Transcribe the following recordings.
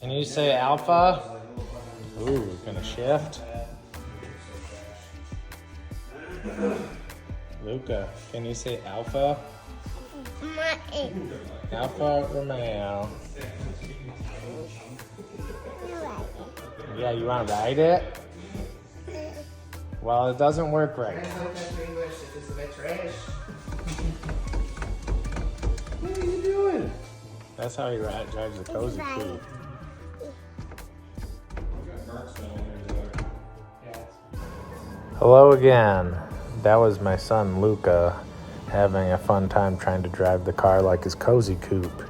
Can you say Alpha? Ooh, gonna shift. Luca, can you say Alpha? Alfa Romeo. Yeah, you want to ride it? Well, it doesn't work right. What are you doing? That's how he drives the cozy coupe. Hello again. That was my son Luca having a fun time trying to drive the car like his cozy coupe.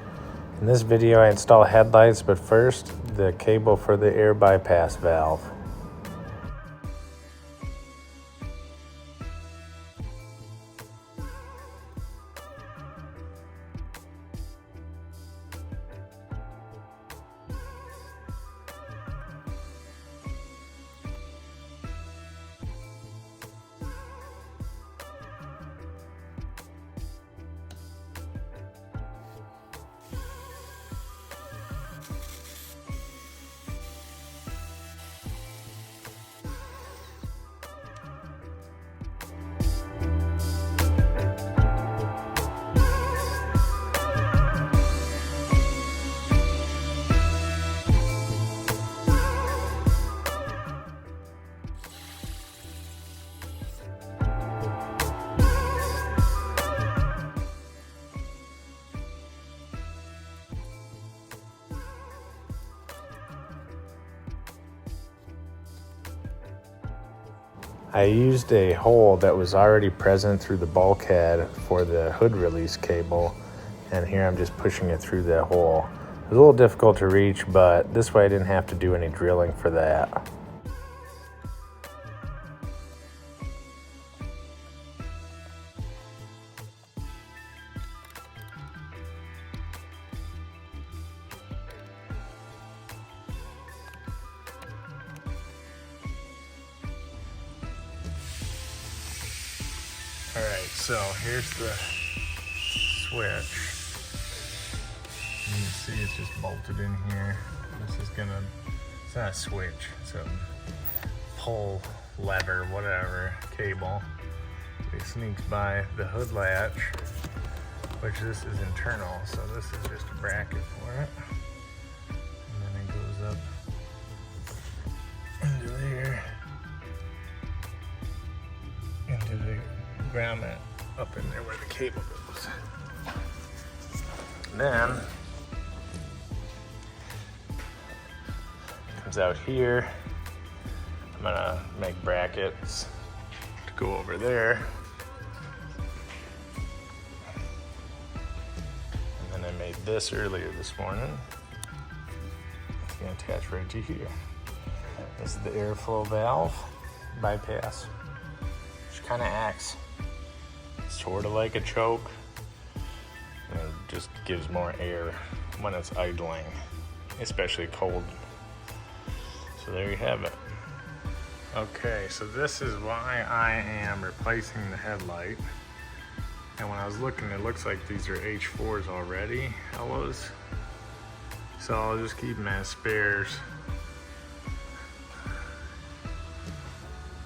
In this video I install headlights, but first the cable for the air bypass valve. I used a hole that was already present through the bulkhead for the hood release cable, and here I'm just pushing it through that hole. It was a little difficult to reach, but this way I didn't have to do any drilling for that. Alright, so here's the switch. You can see it's just bolted in here. It's not a switch, it's a pull lever, whatever, cable. It sneaks by the hood latch, which this is internal, so this is just a bracket for it. And then it goes up into there, into the grommet up in there where the cable goes. And then it comes out here. I'm gonna make brackets to go over there. And then I made this earlier this morning. It's gonna attach right to here. This is the airflow valve bypass, which kind of acts sort of like a choke, and it just gives more air when it's idling, especially cold. So there you have it. Okay, so this is why I am replacing the headlight. And when I was looking, it looks like these are H4s already, Hellos. So I'll just keep them as spares.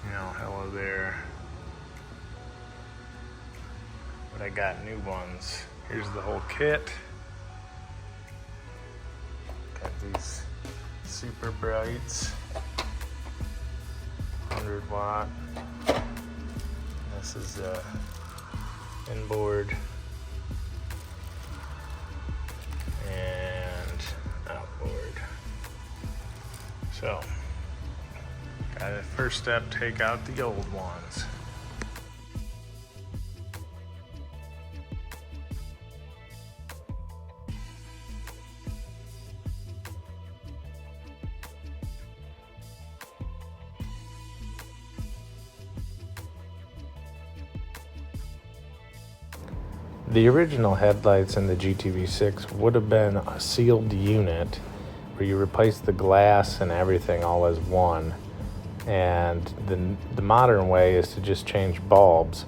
You know, hello there. But I got new ones. Here's the whole kit. Got these super brights, 100 watt. This is inboard and outboard. So, gotta first step, take out the old ones. The original headlights in the GTV6 would have been a sealed unit where you replace the glass and everything all as one. And the modern way is to just change bulbs.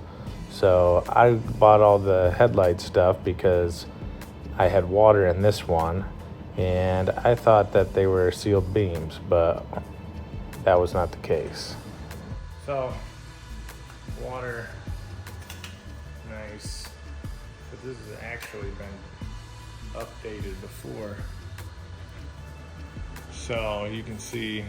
So I bought all the headlight stuff because I had water in this one, and I thought that they were sealed beams, but that was not the case. So, water, nice, but this has actually been updated before. So you can see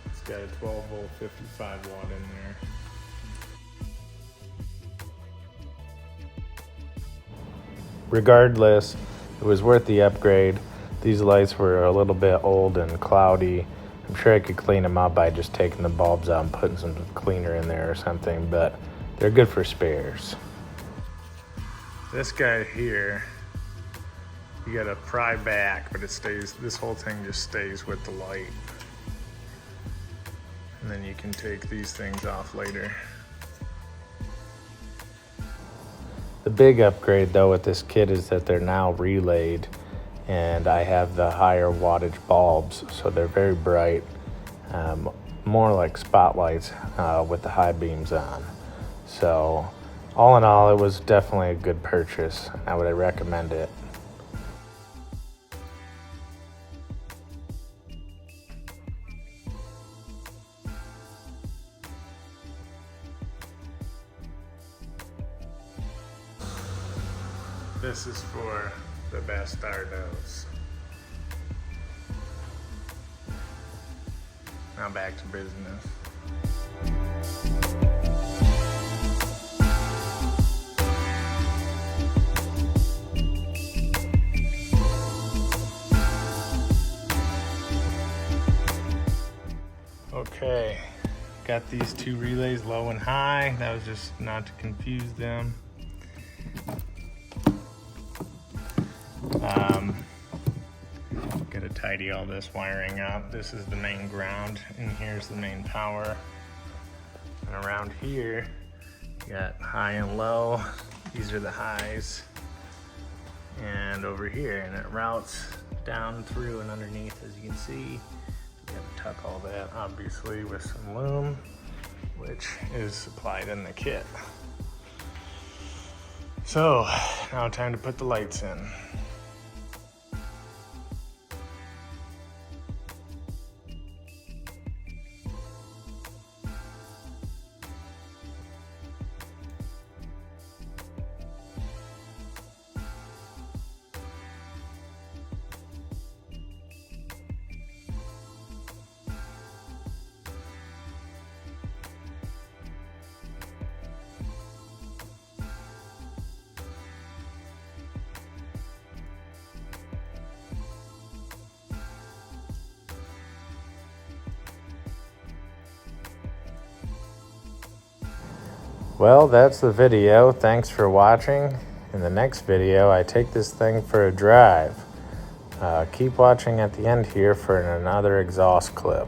it's got a 12 volt 55 watt in there. Regardless, it was worth the upgrade. These lights were a little bit old and cloudy. I'm sure I could clean them up by just taking the bulbs out and putting some cleaner in there or something, but they're good for spares. This guy here, you gotta pry back, but it stays, this whole thing just stays with the light. And then you can take these things off later. The big upgrade though with this kit is that they're now relayed, and I have the higher wattage bulbs, so they're very bright, more like spotlights with the high beams on. So all in all, it was definitely a good purchase. I would recommend it. This is for the bastardos. Now back to business. Okay, got these two relays low and high. That was just not to confuse them. Gotta tidy all this wiring up. This is the main ground, and here's the main power. And around here, you got high and low. These are the highs. And over here, and it routes down through and underneath, as you can see. You gotta tuck all that, obviously, with some loom, which is supplied in the kit. So, now time to put the lights in. Well, that's the video. Thanks for watching. In the next video, I take this thing for a drive. Keep watching at the end here for another exhaust clip.